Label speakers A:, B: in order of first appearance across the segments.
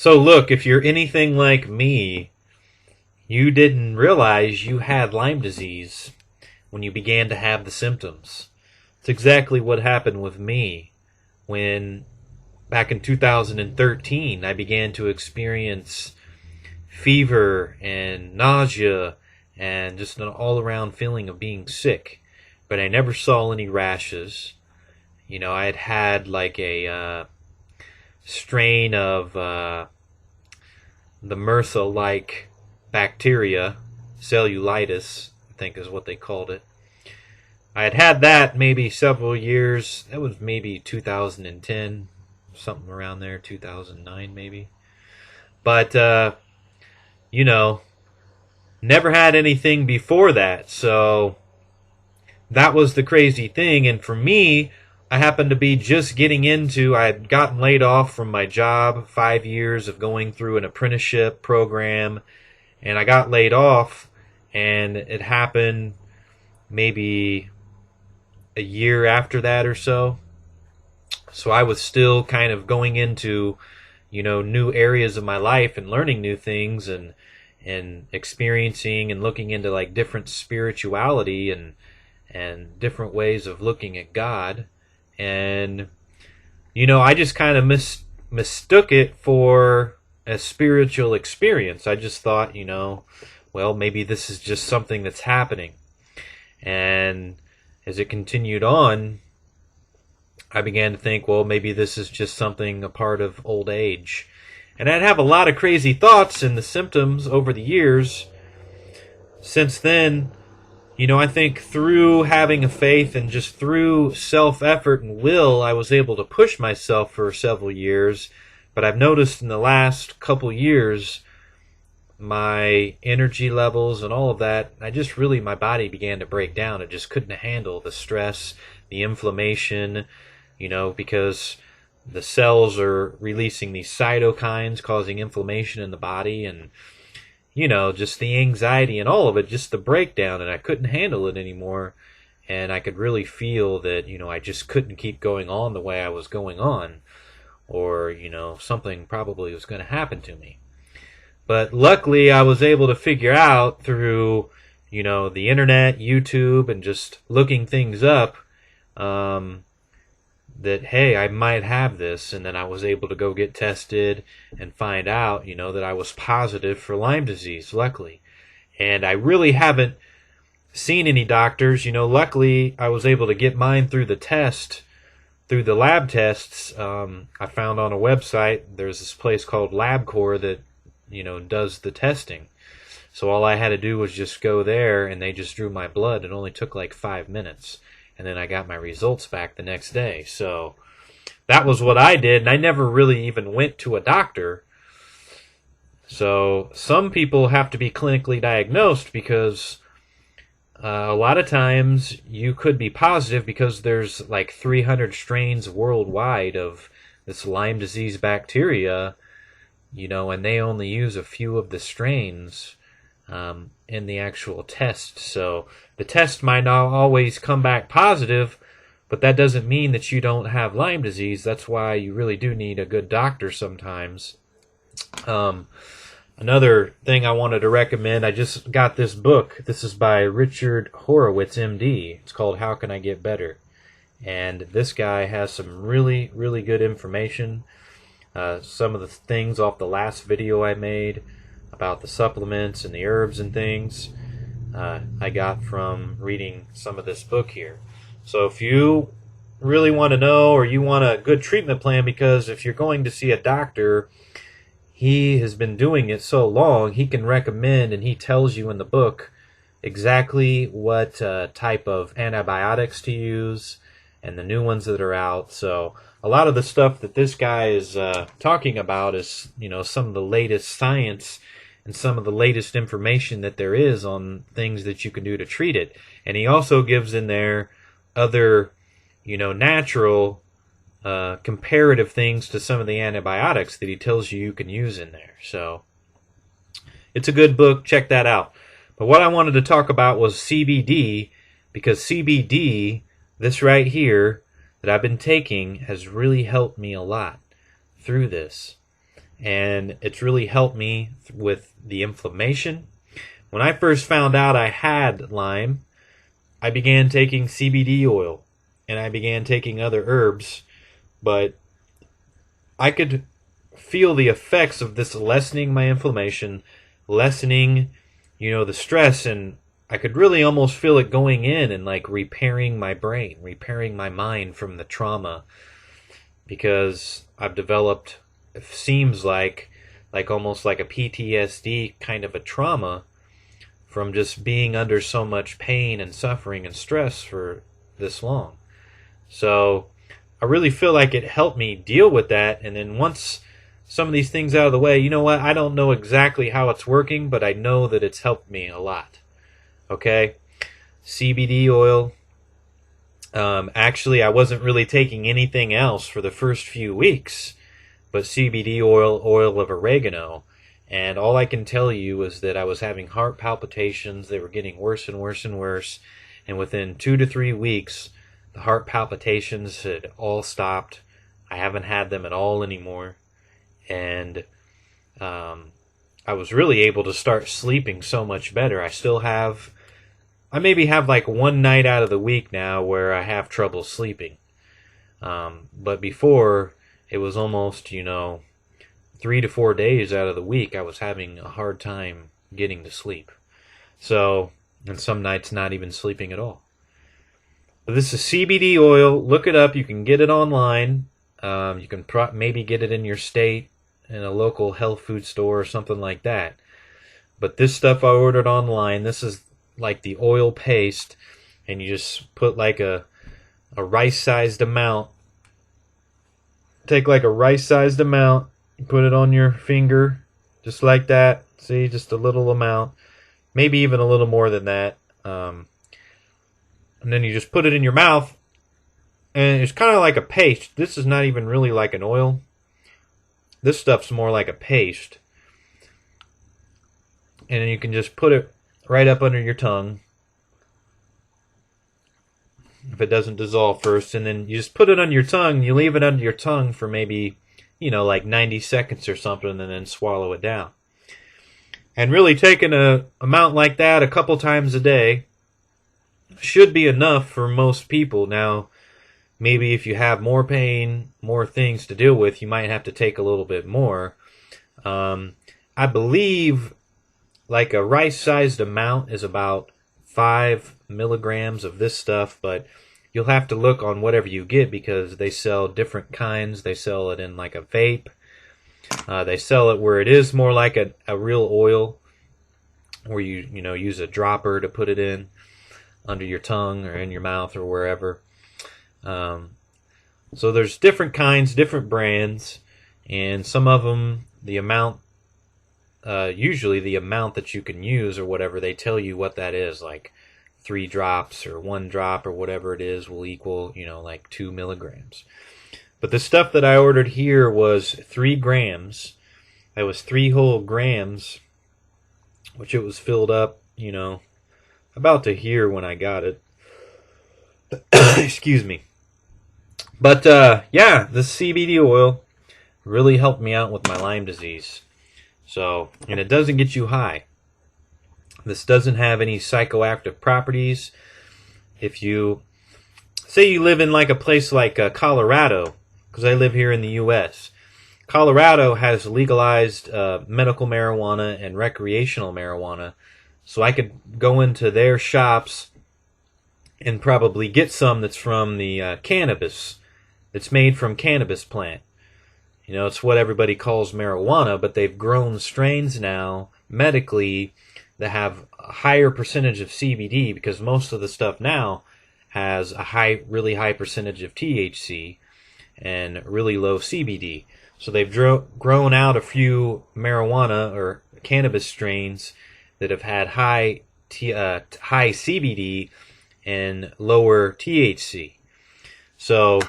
A: So look, if you're anything like me, you didn't realize you had Lyme disease when you began to have the symptoms. It's exactly what happened with me when back in 2013 I began to experience fever and nausea and just an all-around feeling of being sick. But I never saw any rashes. I had had like a strain of the MRSA-like bacteria, cellulitis, I think is what they called it. I had had that maybe several years. That was maybe 2010, something around there, 2009 maybe. But, never had anything before that. So that was the crazy thing. And for me, I happened to be just I had gotten laid off from my job, 5 years of going through an apprenticeship program, and I got laid off, and it happened maybe a year after that or so. So I was still kind of going into, new areas of my life and learning new things and experiencing and looking into like different spirituality and different ways of looking at God. And, I just kind of mistook it for a spiritual experience. I just thought, well, maybe this is just something that's happening. And as it continued on, I began to think, well, maybe this is just something a part of old age. And I'd have a lot of crazy thoughts and the symptoms over the years. Since then, I think through having a faith and just through self-effort and will, I was able to push myself for several years. But I've noticed in the last couple years, my energy levels and all of that, my body began to break down. It just couldn't handle the stress, the inflammation, because the cells are releasing these cytokines causing inflammation in the body, and just the anxiety and all of it, just the breakdown, and I couldn't handle it anymore. And I could really feel that, I just couldn't keep going on the way I was going on, or, something probably was going to happen to me. But luckily I was able to figure out through, the internet, YouTube, and just looking things up, that, hey, I might have this. And then I was able to go get tested and find out, that I was positive for Lyme disease, luckily. And I really haven't seen any doctors. Luckily I was able to get mine through the lab tests. I found on a website, there's this place called LabCorp that, does the testing. So all I had to do was just go there, and they just drew my blood. It only took like 5 minutes. And then I got my results back the next day. So that was what I did, and I never really even went to a doctor. So some people have to be clinically diagnosed because a lot of times you could be positive because there's like 300 strains worldwide of this Lyme disease bacteria, and they only use a few of the strains in the actual test. So the test might not always come back positive, but that doesn't mean that you don't have Lyme disease. That's why you really do need a good doctor sometimes. Another thing I wanted to recommend, I just got this book. This is by Richard Horowitz, MD. It's called How Can I Get Better? And this guy has some really, really good information. Some of the things off the last video I made about the supplements and the herbs and things, I got from reading some of this book here. So if you really want to know, or you want a good treatment plan, because if you're going to see a doctor, he has been doing it so long, he can recommend, and he tells you in the book exactly what type of antibiotics to use and the new ones that are out. So a lot of the stuff that this guy is talking about is, some of the latest science and some of the latest information that there is on things that you can do to treat it. And he also gives in there other, natural comparative things to some of the antibiotics that he tells you can use in there. So it's a good book. Check that out. But what I wanted to talk about was CBD, because CBD, this right here that I've been taking, has really helped me a lot through this. and it's really helped me with the inflammation. When I first found out I had Lyme, I began taking CBD oil and I began taking other herbs, but I could feel the effects of this lessening my inflammation, lessening, the stress, and I could really almost feel it going in and like repairing my brain, repairing my mind from the trauma, because I've developed, it seems like almost like a PTSD kind of a trauma from just being under so much pain and suffering and stress for this long. So I really feel like it helped me deal with that. And then once some of these things out of the way, you know what? I don't know exactly how it's working, but I know that it's helped me a lot. Okay? CBD oil. Actually, I wasn't really taking anything else for the first few weeks, but CBD oil, oil of oregano. And all I can tell you is that I was having heart palpitations. They were getting worse and worse and worse. And within 2 to 3 weeks, the heart palpitations had all stopped. I haven't had them at all anymore. And I was really able to start sleeping so much better. I maybe have like one night out of the week now where I have trouble sleeping. But before, it was almost, 3 to 4 days out of the week I was having a hard time getting to sleep. So, and some nights not even sleeping at all. But this is CBD oil. Look it up. You can get it online. You can maybe get it in your state in a local health food store or something like that. But this stuff I ordered online, this is like the oil paste, and you just put like a rice-sized amount. Take like a rice-sized amount, put it on your finger, just like that. See, just a little amount, maybe even a little more than that. And then you just put it in your mouth, and it's kind of like a paste. This is not even really like an oil. This stuff's more like a paste. And then you can just put it right up under your tongue, if it doesn't dissolve first, and then you just put it on your tongue. You leave it under your tongue for maybe, like 90 seconds or something, and then swallow it down. And really taking an amount like that a couple times a day should be enough for most people. Now, maybe if you have more pain, more things to deal with, you might have to take a little bit more. I believe like a rice-sized amount is about 5 milligrams of this stuff, but you'll have to look on whatever you get because they sell different kinds. They sell it in like a vape. They sell it where it is more like a real oil, where you use a dropper to put it in under your tongue or in your mouth or wherever. So there's different kinds, different brands, and some of them, the amount, usually the amount that you can use or whatever, they tell you what that is, like 3 drops or 1 drop or whatever it is will equal, like 2 milligrams. But the stuff that I ordered here was 3 grams. That was 3 whole grams, which it was filled up, about to here when I got it. Excuse me. But, yeah, the CBD oil really helped me out with my Lyme disease. So, and it doesn't get you high. This doesn't have any psychoactive properties. If you, say you live in like a place like Colorado, because I live here in the U.S., Colorado has legalized medical marijuana and recreational marijuana. So I could go into their shops and probably get some that's from the cannabis. It's made from cannabis plant. It's what everybody calls marijuana, but they've grown strains now medically that have a higher percentage of CBD, because most of the stuff now has a really high percentage of THC and really low CBD. So they've grown out a few marijuana or cannabis strains that have had high CBD and lower THC. So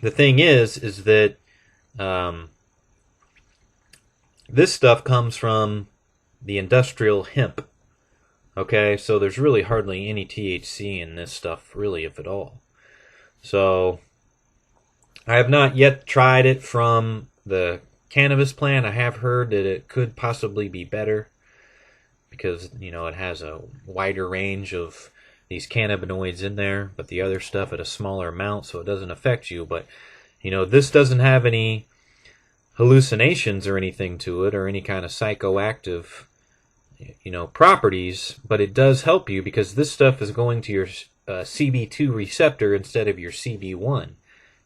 A: the thing is that this stuff comes from the industrial hemp. Okay, so there's really hardly any THC in this stuff, really, if at all. So I have not yet tried it from the cannabis plant, I have heard that it could possibly be better because, you know, it has a wider range of these cannabinoids in there, but the other stuff at a smaller amount, so it doesn't affect you. But, you know, this doesn't have any hallucinations or anything to it, or any kind of psychoactive, you know, properties, but it does help you because this stuff is going to your CB2 receptor instead of your CB1.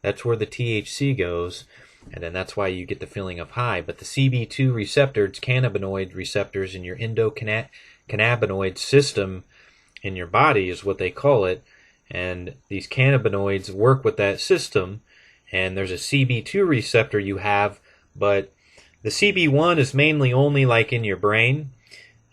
A: That's where the THC goes, and then that's why you get the feeling of high. But the CB2 receptors, cannabinoid receptors in your endocannabinoid system in your body is what they call it, and these cannabinoids work with that system, and there's a CB2 receptor you have, but the CB1 is mainly only like in your brain,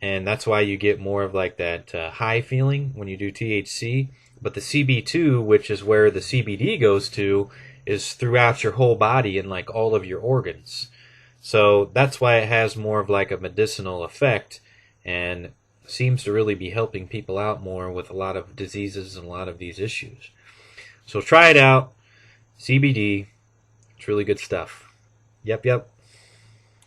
A: and that's why you get more of like that high feeling when you do THC. But the CB2, which is where the CBD goes to, is throughout your whole body and like all of your organs. So that's why it has more of like a medicinal effect, and seems to really be helping people out more with a lot of diseases and a lot of these issues. So try it out. CBD. It's really good stuff. Yep.